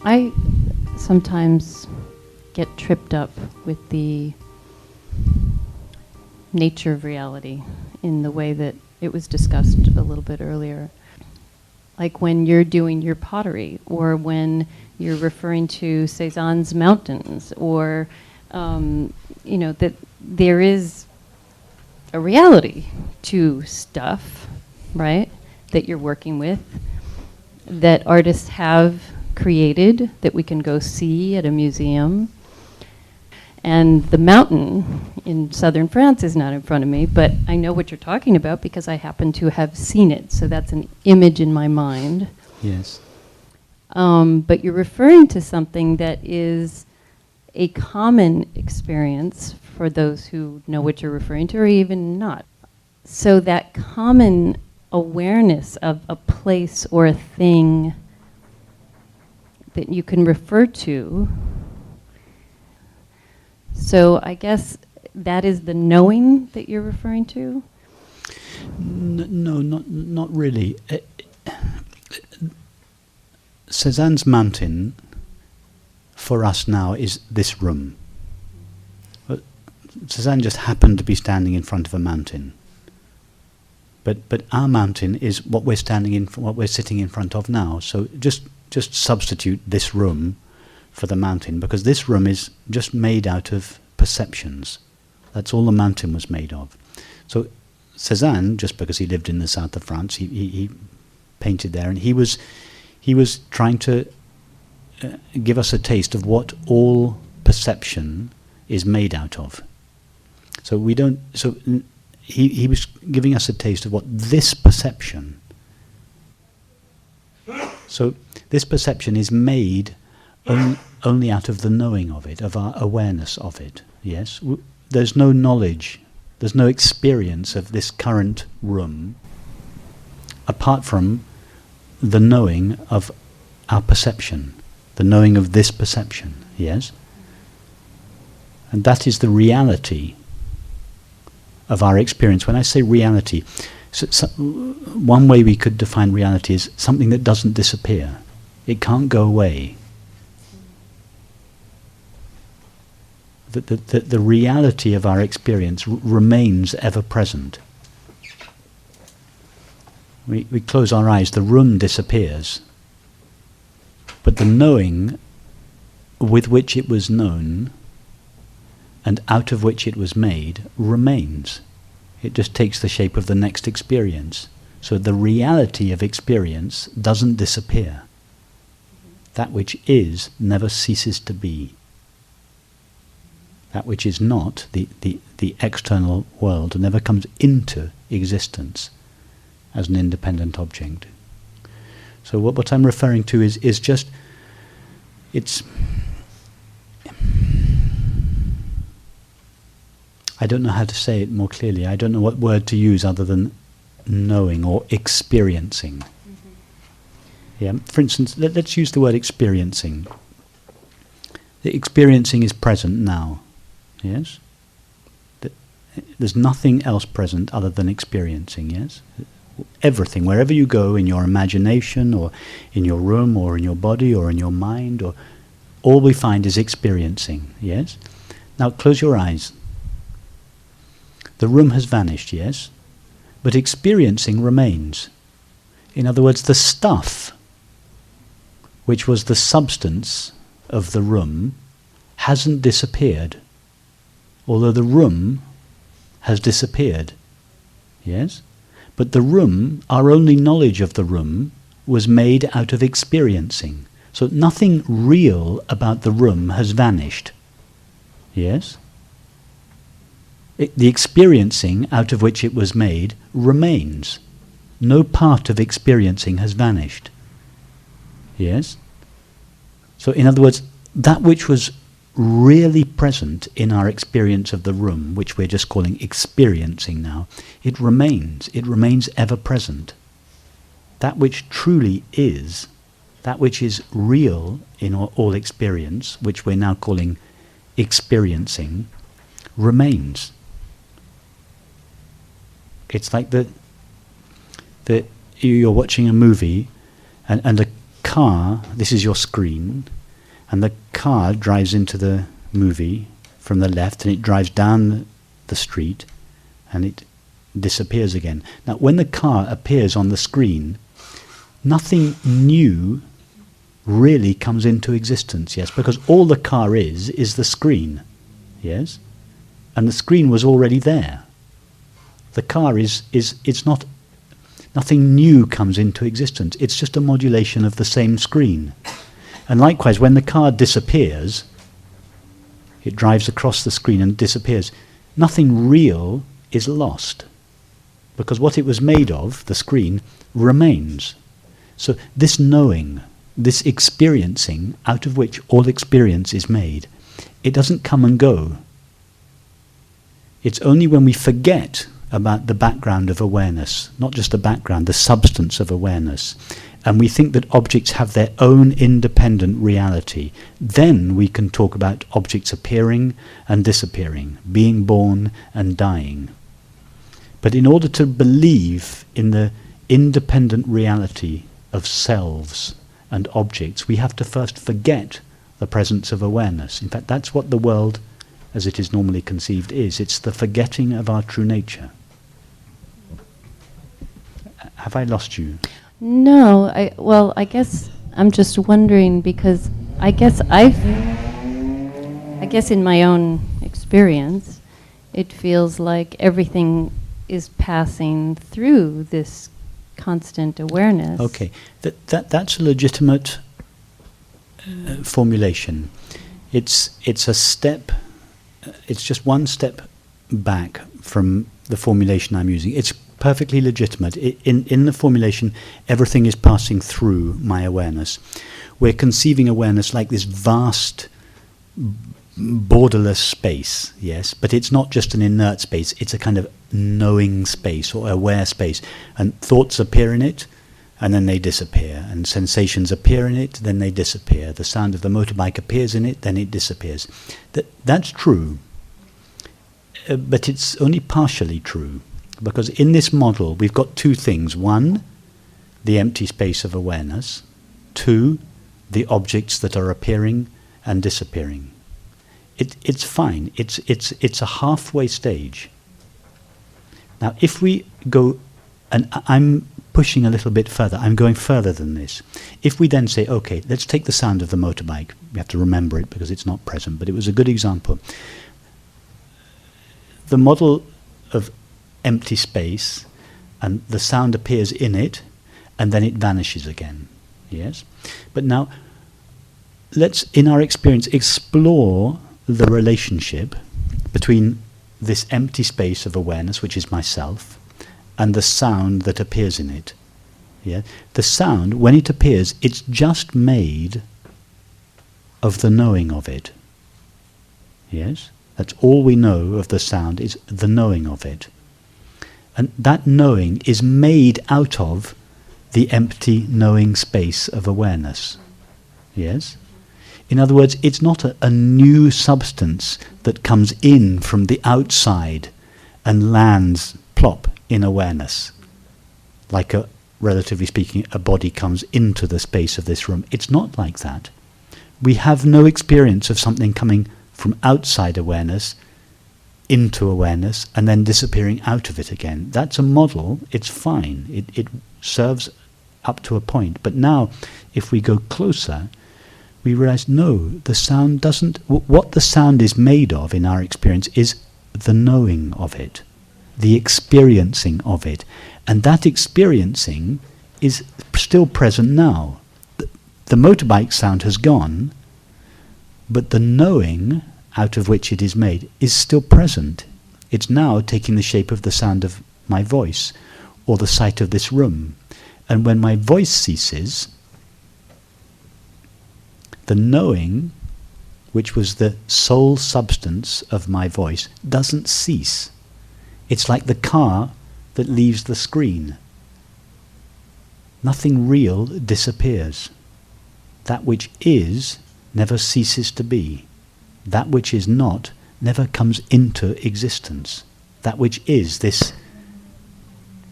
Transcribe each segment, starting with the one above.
I sometimes get tripped up with the nature of reality in the way that it was discussed a little bit earlier. Like when you're doing your pottery, or when you're referring to Cézanne's mountains, or, that there is a reality to stuff, right, that you're working with, that artists have created, that we can go see at a museum. And the mountain in southern France is not in front of me, but I know what you're talking about because I happen to have seen it. So that's an image in my mind. Yes. But you're referring to something that is a common experience for those who know what you're referring to, or even not. So that common awareness of a place or a thing that you can refer to. So I guess that is the knowing that you're referring to? No, not really. Cézanne's mountain for us now is this room. Cézanne just happened to be standing in front of a mountain. But our mountain is what we're what we're sitting in front of now. So just substitute this room for the mountain, because this room is just made out of perceptions. That's all the mountain was made of. So Cézanne, just because he lived in the south of France, he painted there, and he was trying to give us a taste of what all perception is made out of. So we don't. So he was giving us a taste of what this perception. So this perception is made only out of the knowing of it, of our awareness of it. Yes, there's no knowledge, there's no experience of this current room apart from the knowing of our perception, the knowing of this perception. Yes, and that is the reality of our experience. When I say reality, one way we could define reality is something that doesn't disappear. It can't go away. The reality of our experience remains ever present. We close our eyes, the room disappears, but the knowing with which it was known and out of which it was made remains. It just takes the shape of the next experience. So the reality of experience doesn't disappear. That which is never ceases to be. That which is not, the external world, never comes into existence as an independent object. So what I'm referring to is just, I don't know how to say it more clearly. I don't know what word to use other than knowing or experiencing. Mm-hmm. Yeah. For instance, let's use the word experiencing. The experiencing is present now. Yes? There's nothing else present other than experiencing, yes? Everything, wherever you go, in your imagination or in your room or in your body or in your mind, or all we find is experiencing, yes? Now close your eyes. The room has vanished, yes? But experiencing remains. In other words, the stuff, which was the substance of the room, hasn't disappeared. Although the room has disappeared. Yes? But the room, our only knowledge of the room, was made out of experiencing. So nothing real about the room has vanished. Yes? The experiencing out of which it was made remains. No part of experiencing has vanished. Yes? So in other words, that which was really present in our experience of the room, which we're just calling experiencing now, it remains ever present. That which truly is, that which is real in all experience, which we're now calling experiencing, remains. It's like that you're watching a movie And a car, this is your screen, and the car drives into the movie from the left, and it drives down the street, and it disappears again. Now, when the car appears on the screen, nothing new really comes into existence, yes, because all the car is the screen, yes, and the screen was already there. The car it's not, nothing new comes into existence. It's just a modulation of the same screen. And likewise, when the car disappears, it drives across the screen and disappears. Nothing real is lost, because what it was made of, the screen, remains. So this knowing, this experiencing, out of which all experience is made, it doesn't come and go. It's only when we forget about the background of awareness, not just the background, the substance of awareness, and we think that objects have their own independent reality, then we can talk about objects appearing and disappearing, being born and dying. But in order to believe in the independent reality of selves and objects, we have to first forget the presence of awareness. In fact, that's what the world, as it is normally conceived, is. It's the forgetting of our true nature. Have I lost you? No, I guess I'm just wondering, because I guess in my own experience, it feels like everything is passing through this constant awareness. Okay, that's a legitimate formulation. It's a step. It's just one step back from the formulation I'm using. It's perfectly legitimate. In the formulation, everything is passing through my awareness. We're conceiving awareness like this vast, borderless space, yes, but it's not just an inert space, it's a kind of knowing space or aware space. And thoughts appear in it, and then they disappear. And sensations appear in it, then they disappear. The sound of the motorbike appears in it, then it disappears. That's true, but it's only partially true. Because in this model, we've got two things. One, the empty space of awareness. Two, the objects that are appearing and disappearing. It's fine. It's a halfway stage. Now, if we go, and I'm pushing a little bit further, I'm going further than this. If we then say, okay, let's take the sound of the motorbike. We have to remember it because it's not present, but it was a good example. The model of empty space, and the sound appears in it, and then it vanishes again. Yes? But now, let's, in our experience, explore the relationship between this empty space of awareness, which is myself, and the sound that appears in it. Yeah? The sound, when it appears, it's just made of the knowing of it. Yes? That's all we know of the sound, is the knowing of it. And that knowing is made out of the empty knowing space of awareness. Yes? In other words, it's not a new substance that comes in from the outside and lands plop in awareness. Like relatively speaking, a body comes into the space of this room. It's not like that. We have no experience of something coming from outside awareness into awareness and then disappearing out of it again. That's a model. It's fine. It serves up to a point. But now, if we go closer, we realize, no, the sound doesn't... What the sound is made of in our experience is the knowing of it, the experiencing of it. And that experiencing is still present now. The motorbike sound has gone, but the knowing out of which it is made is still present. It's now taking the shape of the sound of my voice or the sight of this room. And when my voice ceases, the knowing, which was the sole substance of my voice, doesn't cease. It's like the car that leaves the screen. Nothing real disappears. That which is never ceases to be. That which is not never comes into existence. That which is, this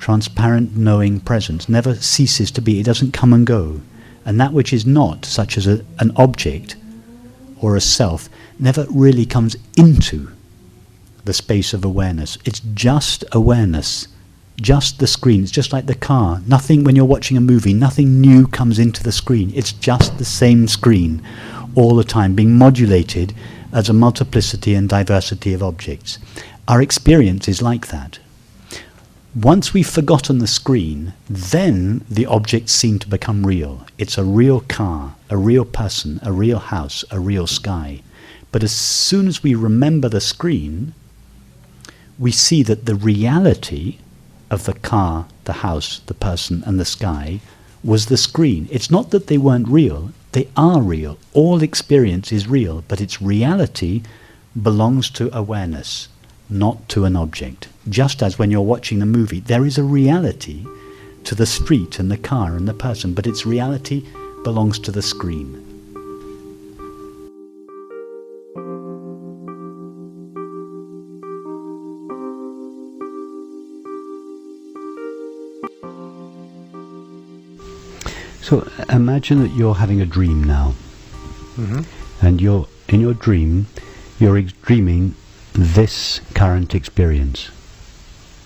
transparent, knowing presence, never ceases to be. It doesn't come and go. And that which is not, such as an object or a self, never really comes into the space of awareness. It's just awareness, just the screen. It's just like the car. Nothing, when you're watching a movie, nothing new comes into the screen. It's just the same screen all the time, being modulated as a multiplicity and diversity of objects. Our experience is like that. Once we've forgotten the screen, then the objects seem to become real. It's a real car, a real person, a real house, a real sky. But as soon as we remember the screen, we see that the reality of the car, the house, the person, and the sky was the screen. It's not that they weren't real. They are real. All experience is real, but its reality belongs to awareness, not to an object. Just as when you're watching a movie, there is a reality to the street and the car and the person, but its reality belongs to the screen. So imagine that you're having a dream now, and in your dream, you're dreaming this current experience.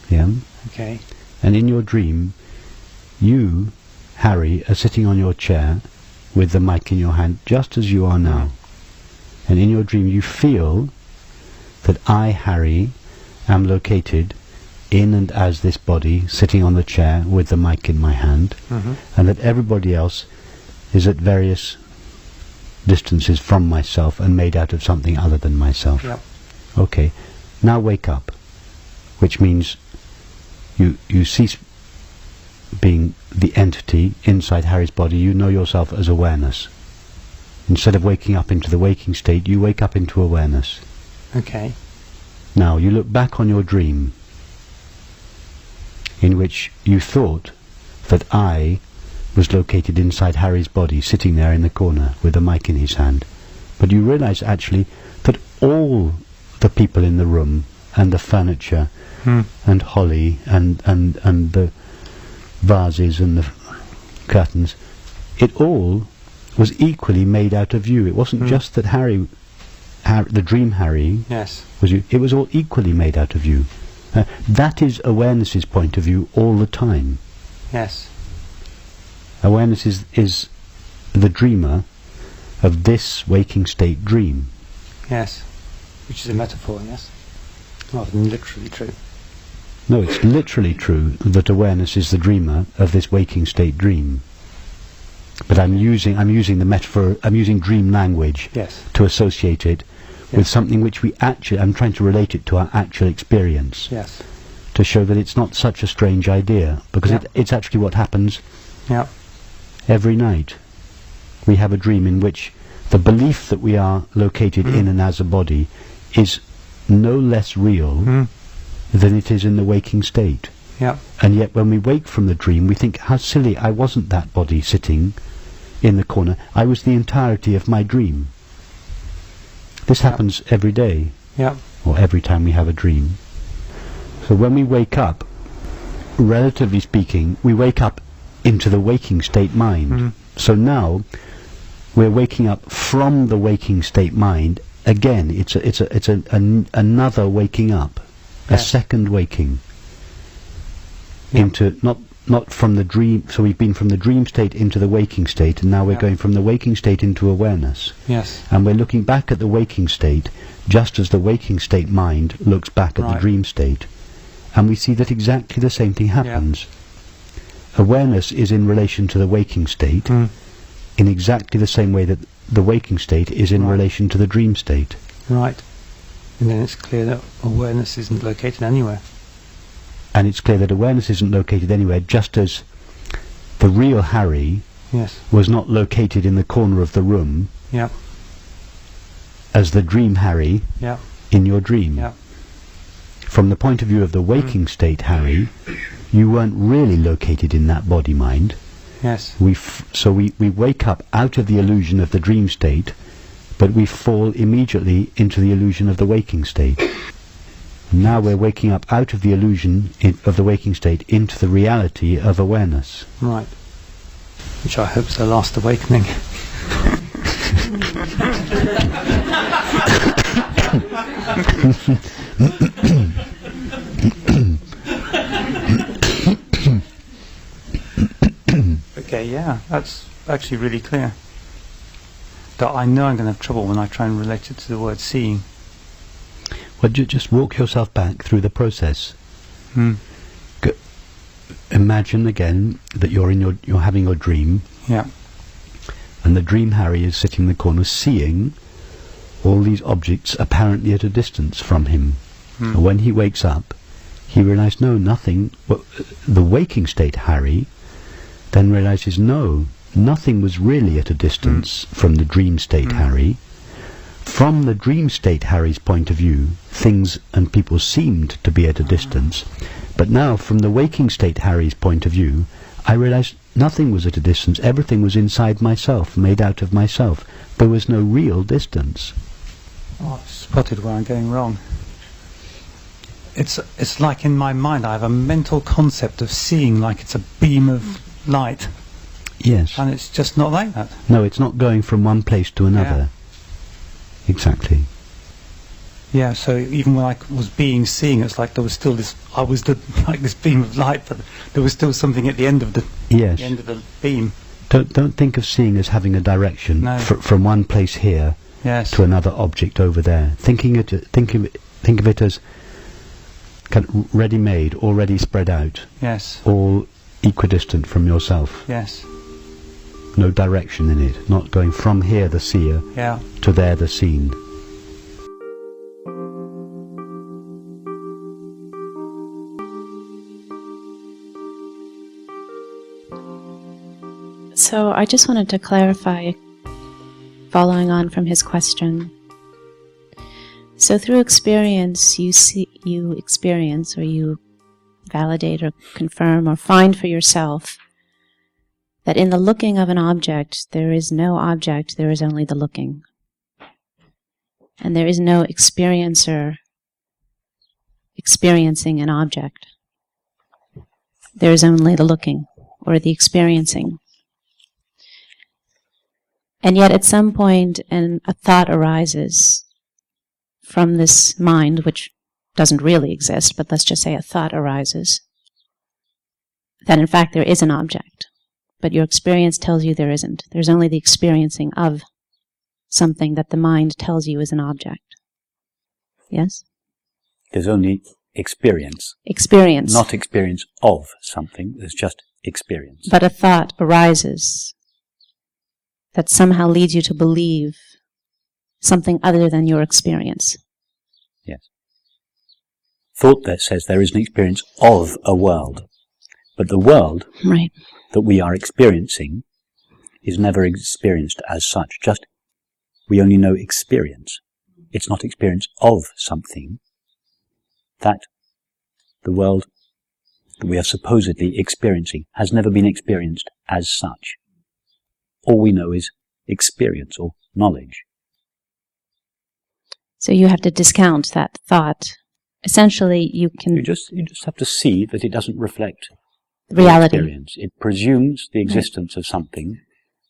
Yeah? Okay. And in your dream, you, Harry, are sitting on your chair with the mic in your hand, just as you are now. And in your dream, you feel that I, Harry, am located in and as this body, sitting on the chair with the mic in my hand, and that everybody else is at various distances from myself and made out of something other than myself. Yep. Okay, now wake up, which means you cease being the entity inside Harry's body. You know yourself as awareness. Instead of waking up into the waking state, you wake up into awareness. Okay. Now you look back on your dream, in which you thought that I was located inside Harry's body, sitting there in the corner with a mic in his hand. But you realize actually that all the people in the room, and the furniture, and Holly, and the vases and the curtains, it all was equally made out of you. It wasn't just that Harry, the dream Harry, Yes. was you. It was all equally made out of you. That is awareness's point of view all the time. Yes. Awareness is the dreamer of this waking state dream. Yes. Which is a metaphor, yes? Rather than literally true. No, it's literally true that awareness is the dreamer of this waking state dream. But I'm using the metaphor, I'm using dream language Yes. to associate it with something which I'm trying to relate it to our actual experience, Yes. to show that it's not such a strange idea, because it's actually what happens Yep. every night. We have a dream in which the belief that we are located in and as a body is no less real than it is in the waking state. Yep. And yet when we wake from the dream, we think, how silly, I wasn't that body sitting in the corner. I was the entirety of my dream. This happens every day, Yep. or every time we have a dream. So when we wake up, relatively speaking, we wake up into the waking state mind. So now we're waking up from the waking state mind. Again, it's another waking up, a second waking into not from the dream. So we've been from the dream state into the waking state, and now we're going from the waking state into awareness. Yes. And we're looking back at the waking state, just as the waking state mind looks back at the dream state, and we see that exactly the same thing happens. Awareness is in relation to the waking state in exactly the same way that the waking state is in relation to the dream state. Right. And then it's clear that awareness isn't located anywhere. And it's clear that awareness isn't located anywhere, just as the real Harry Yes. was not located in the corner of the room Yep. as the dream Harry Yep. in your dream. Yep. From the point of view of the waking state Harry, you weren't really located in that body mind. Yes. So we wake up out of the illusion of the dream state, but we fall immediately into the illusion of the waking state. Now we're waking up out of the illusion of the waking state into the reality of awareness. Right. Which I hope is the last awakening. Okay, yeah, that's actually really clear. That I know I'm going to have trouble when I try and relate it to the word seeing. Well, just walk yourself back through the process. Hmm. Imagine again that you're having your dream, Yeah. and the dream Harry is sitting in the corner seeing all these objects apparently at a distance from him. And when he wakes up, he realizes, no, nothing. Well, the waking state Harry then realizes, no, nothing was really at a distance from the dream state Harry. From the dream state Harry's point of view, things and people seemed to be at a distance. But now, from the waking state Harry's point of view, I realized nothing was at a distance. Everything was inside myself, made out of myself. There was no real distance. Oh, I've spotted where I'm going wrong. It's like in my mind I have a mental concept of seeing like it's a beam of light, Yes. and it's just not like that. No, it's not going from one place to another. Exactly. Yeah, so even when I was seeing, it's like there was still this, I was like this beam of light, but there was still something at the end of the Yes. end of the beam. Don't think of seeing as having a direction No. from one place here Yes. to another object over there. Think of it as kind of ready-made, already spread out, Yes. all equidistant from yourself. Yes. No direction in it, not going from here the seer Yeah. to there the seen. So I just wanted to clarify, following on from his question. So through experience, you experience, or you validate or confirm or find for yourself that in the looking of an object, there is no object, there is only the looking. And there is no experiencer experiencing an object. There is only the looking, or the experiencing. And yet at some point a thought arises from this mind, which doesn't really exist, but let's just say a thought arises, that in fact there is an object, but your experience tells you there isn't. There's only the experiencing of something that the mind tells you is an object. Yes? There's only experience. Experience. Not experience of something, there's just experience. But a thought arises that somehow leads you to believe something other than your experience. Yes. Thought that says there is an experience of a world, but the world Right. that we are experiencing is never experienced as such. Just, we only know experience. It's not experience of something. That the world that we are supposedly experiencing has never been experienced as such. All we know is experience or knowledge. So you have to discount that thought. Essentially, you can You just have to see that it doesn't reflect reality. experience. It presumes the existence of something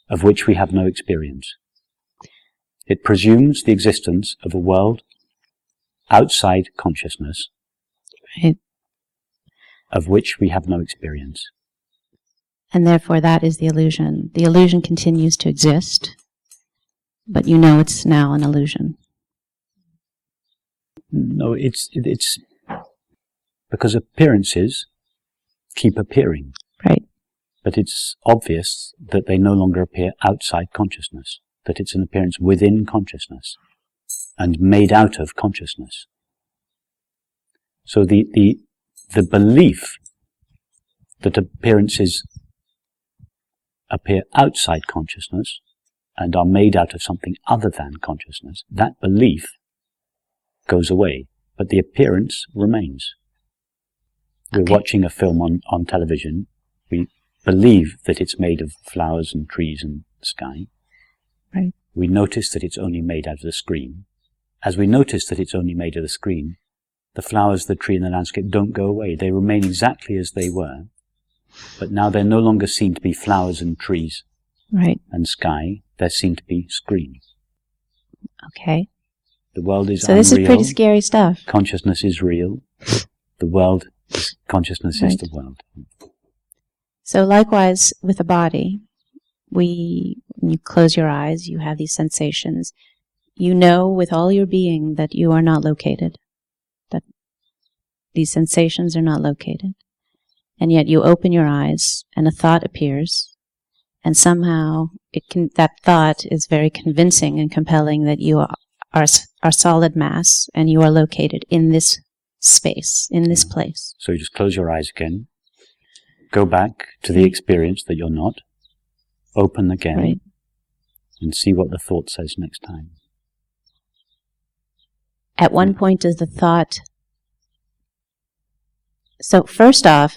of which we have no experience. It presumes the existence of a world outside consciousness, Right. of which we have no experience. And therefore that is the illusion. The illusion continues to exist, but you know it's now an illusion. No, it's because appearances keep appearing. Right. But it's obvious that they no longer appear outside consciousness, that it's an appearance within consciousness and made out of consciousness. So the belief that appearances appear outside consciousness and are made out of something other than consciousness, that belief goes away, but the appearance remains. We're watching a film on television. We believe that it's made of flowers and trees and sky. Right. We notice that it's only made out of the screen. As we notice that it's only made of the screen, the flowers, the tree and the landscape don't go away. They remain exactly as they were, but now they're no longer seen to be flowers and trees Right. and sky. They're seen to be screens. Okay. The world is So unreal. this is pretty scary stuff. Consciousness is real. The world, consciousness is Right. the world. So likewise with the body, when you close your eyes, you have these sensations. You know with all your being that you are not located, that these sensations are not located. And yet you open your eyes and a thought appears, and somehow that thought is very convincing and compelling that you are solid mass and you are located in this space, in this place. So you just close your eyes again, go back to the experience that you're not, open again, Right. and see what the thought says next time. At one point does the thought... So first off,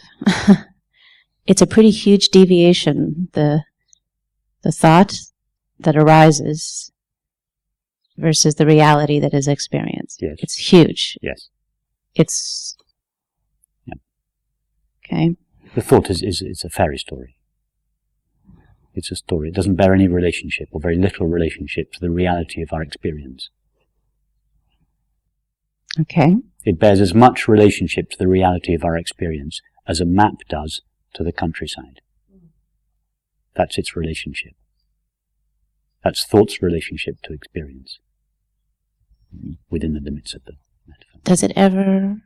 it's a pretty huge deviation, the thought that arises versus the reality that is experienced. Yes. It's huge. Yes. It's... Yeah. Okay. The thought is a fairy story. It's a story. It doesn't bear any relationship, or very little relationship, to the reality of our experience. Okay. It bears as much relationship to the reality of our experience as a map does to the countryside. That's its relationship. That's thought's relationship to experience, within the limits of the metaphor. Does it ever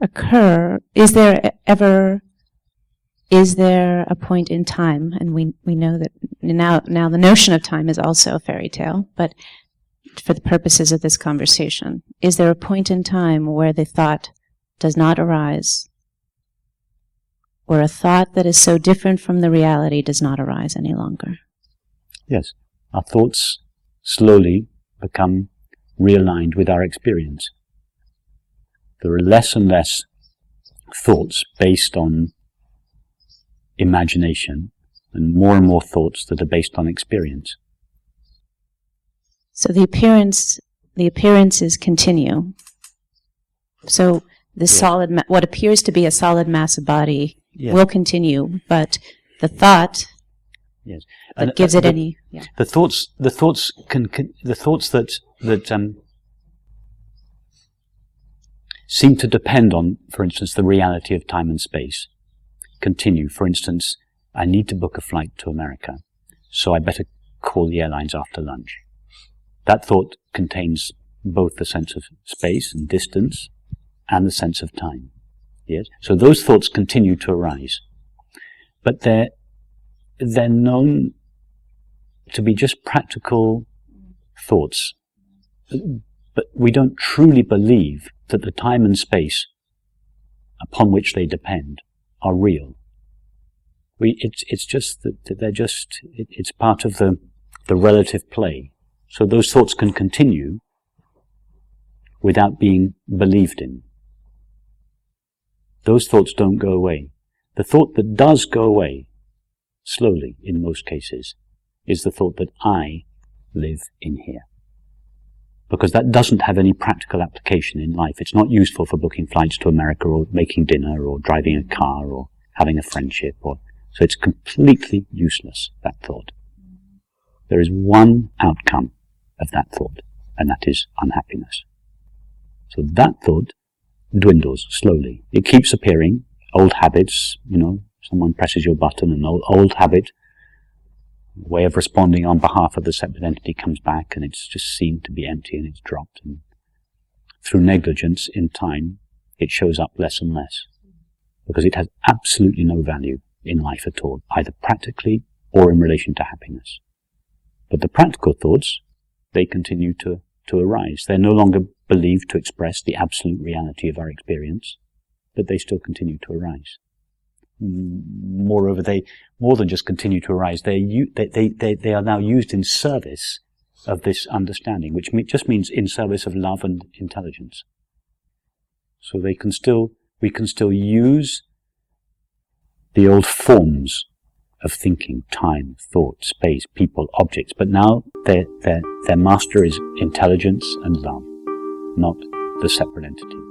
occur? Is there a point in time, and we know that now the notion of time is also a fairy tale, but for the purposes of this conversation, is there a point in time where the thought does not arise, or a thought that is so different from the reality does not arise any longer? Yes, our thoughts slowly become realigned with our experience. There are less and less thoughts based on imagination, and more thoughts that are based on experience. So the appearances continue. So the solid, what appears to be a solid mass of body will continue, but the thought that gives it any... Yeah. The thoughts that seem to depend on, for instance, the reality of time and space, continue. For instance, I need to book a flight to America, so I better call the airlines after lunch. That thought contains both the sense of space and distance and the sense of time. Yes? So those thoughts continue to arise. But they're known to be just practical thoughts. But we don't truly believe that the time and space upon which they depend are real. It's just that it's part of the relative play. So those thoughts can continue without being believed in. Those thoughts don't go away. The thought that does go away, slowly in most cases, is the thought that I live in here. Because that doesn't have any practical application in life. It's not useful for booking flights to America, or making dinner, or driving a car, or having a friendship. So it's completely useless, that thought. There is one outcome of that thought, and that is unhappiness. So that thought dwindles slowly. It keeps appearing. Old habits, someone presses your button, an old habit, way of responding on behalf of the separate entity comes back, and it's just seen to be empty, and it's dropped. And through negligence, in time, it shows up less and less, because it has absolutely no value in life at all, either practically or in relation to happiness. But the practical thoughts, they continue to arise. They're no longer believed to express the absolute reality of our experience, but they still continue to arise. Moreover, they more than just continue to arise. They are now used in service of this understanding, which just means in service of love and intelligence. So we can still use the old forms of thinking, time, thought, space, people, objects, but now their master is intelligence and love, not the separate entity.